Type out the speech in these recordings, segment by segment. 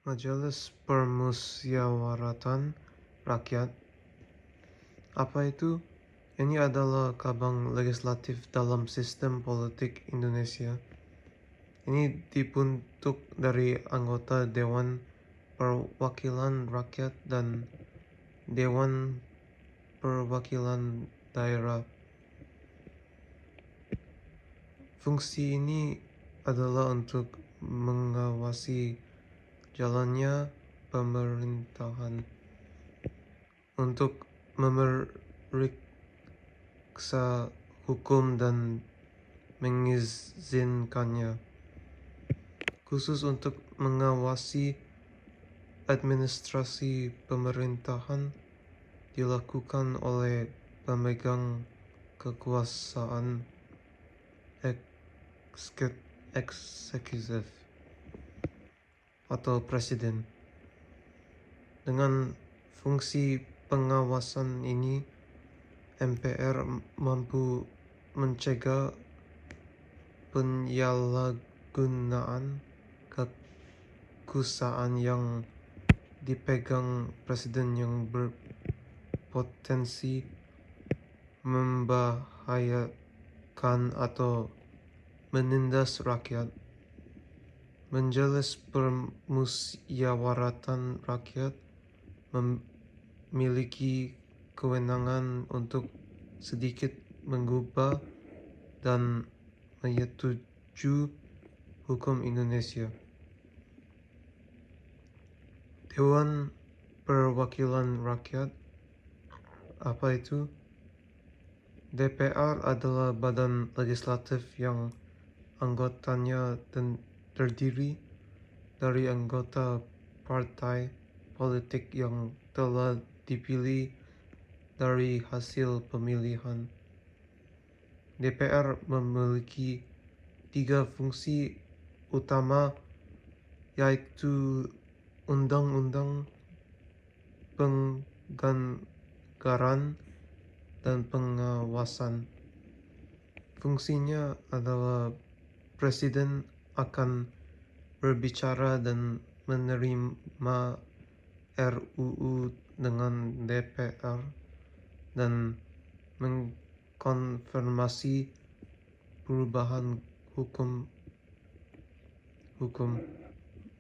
Majelis Permusyawaratan Rakyat. Apa itu? Ini adalah cabang legislatif dalam sistem politik Indonesia. Ini dibentuk dari anggota Dewan Perwakilan Rakyat dan Dewan Perwakilan Daerah. Fungsi ini adalah untuk mengawasi jalannya pemerintahan, untuk memeriksa hukum dan mengizinkannya, khusus untuk mengawasi administrasi pemerintahan dilakukan oleh pemegang kekuasaan eksekutif atau presiden. Dengan fungsi pengawasan ini, MPR mampu mencegah penyalahgunaan kekuasaan yang dipegang presiden yang berpotensi membahayakan atau menindas rakyat. Majelis Permusyawaratan Rakyat memiliki kewenangan untuk sedikit mengubah dan menyetujui hukum Indonesia. Dewan Perwakilan Rakyat. Apa itu? DPR adalah badan legislatif yang anggotanya terdiri dari anggota partai politik yang telah dipilih dari hasil pemilihan. DPR memiliki 3 fungsi utama, yaitu undang-undang, penganggaran, dan pengawasan. Fungsinya adalah presiden akan berbicara dan menerima RUU dengan DPR dan mengkonfirmasi perubahan hukum.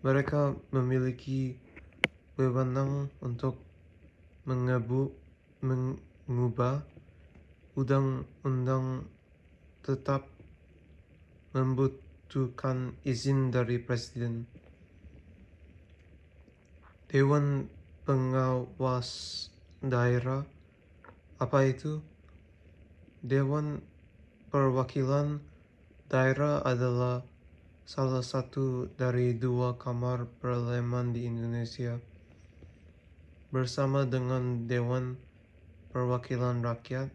Mereka memiliki wewenang untuk mengubah undang-undang, tetap membutuhkan izin dari presiden. Dewan Pengawas Daerah. Apa itu? Dewan Perwakilan Daerah adalah salah satu dari 2 kamar parlemen di Indonesia. Bersama dengan Dewan Perwakilan Rakyat,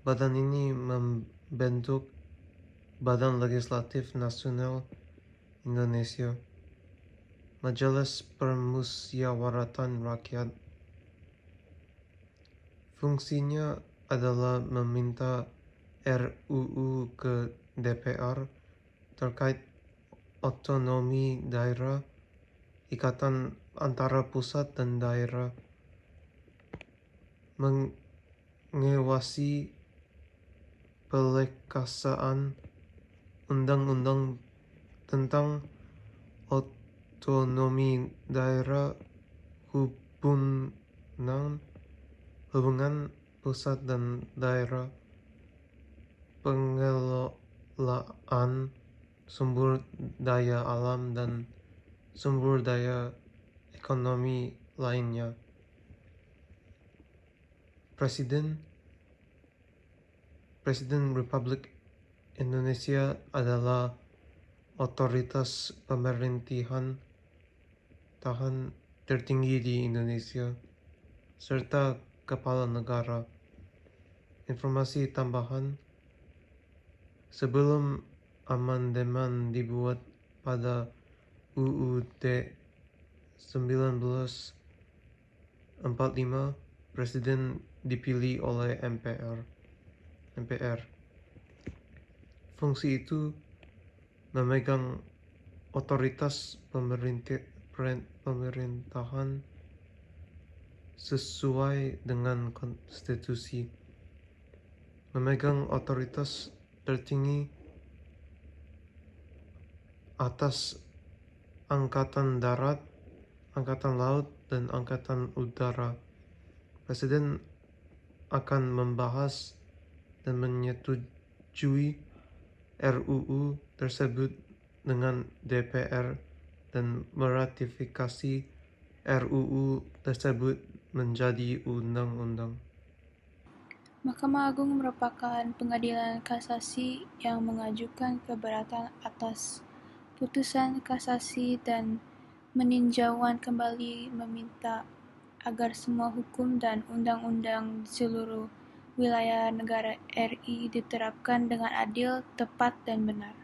badan ini membentuk Badan Legislatif Nasional Indonesia. Majelis Permusyawaratan Rakyat. Fungsinya adalah meminta RUU ke DPR terkait otonomi daerah, ikatan antara pusat dan daerah, mengawasi pelaksanaan undang-undang tentang otonomi daerah, hubungan pusat dan daerah, pengelolaan sumber daya alam dan sumber daya ekonomi lainnya. Presiden Republik Indonesia adalah otoritas pemerintahan tertinggi di Indonesia serta kepala negara. Informasi tambahan: sebelum amandemen dibuat pada UUD 1945, presiden dipilih oleh MPR. Fungsi itu memegang otoritas pemerintahan sesuai dengan konstitusi, memegang otoritas tertinggi atas angkatan darat, angkatan laut, dan angkatan udara. Presiden akan membahas dan menyetujui RUU tersebut dengan DPR dan meratifikasi RUU tersebut menjadi undang-undang. Mahkamah Agung merupakan pengadilan kasasi yang mengajukan keberatan atas putusan kasasi dan meninjauan kembali meminta agar semua hukum dan undang-undang di seluruh wilayah negara RI diterapkan dengan adil, tepat, dan benar.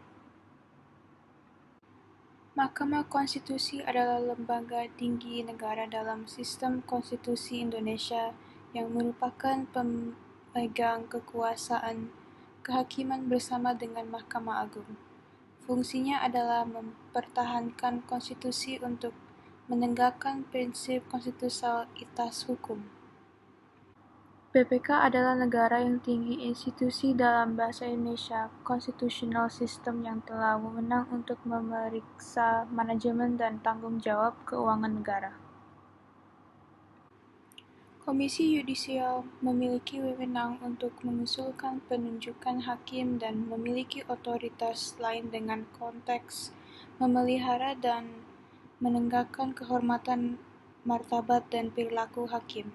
Mahkamah Konstitusi adalah lembaga tinggi negara dalam sistem konstitusi Indonesia yang merupakan pemegang kekuasaan kehakiman bersama dengan Mahkamah Agung. Fungsinya adalah mempertahankan konstitusi untuk menegakkan prinsip konstitusionalitas hukum. BPK adalah negara yang tinggi institusi dalam bahasa Indonesia, constitutional system yang telah wewenang untuk memeriksa manajemen dan tanggung jawab keuangan negara. Komisi Yudisial memiliki wewenang untuk mengusulkan penunjukan hakim dan memiliki otoritas lain dengan konteks memelihara dan menegakkan kehormatan, martabat, dan perilaku hakim.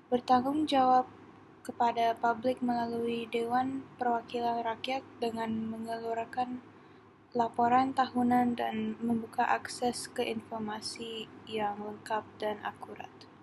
Bertanggung jawab kepada publik melalui Dewan Perwakilan Rakyat dengan mengeluarkan laporan tahunan dan membuka akses ke informasi yang lengkap dan akurat.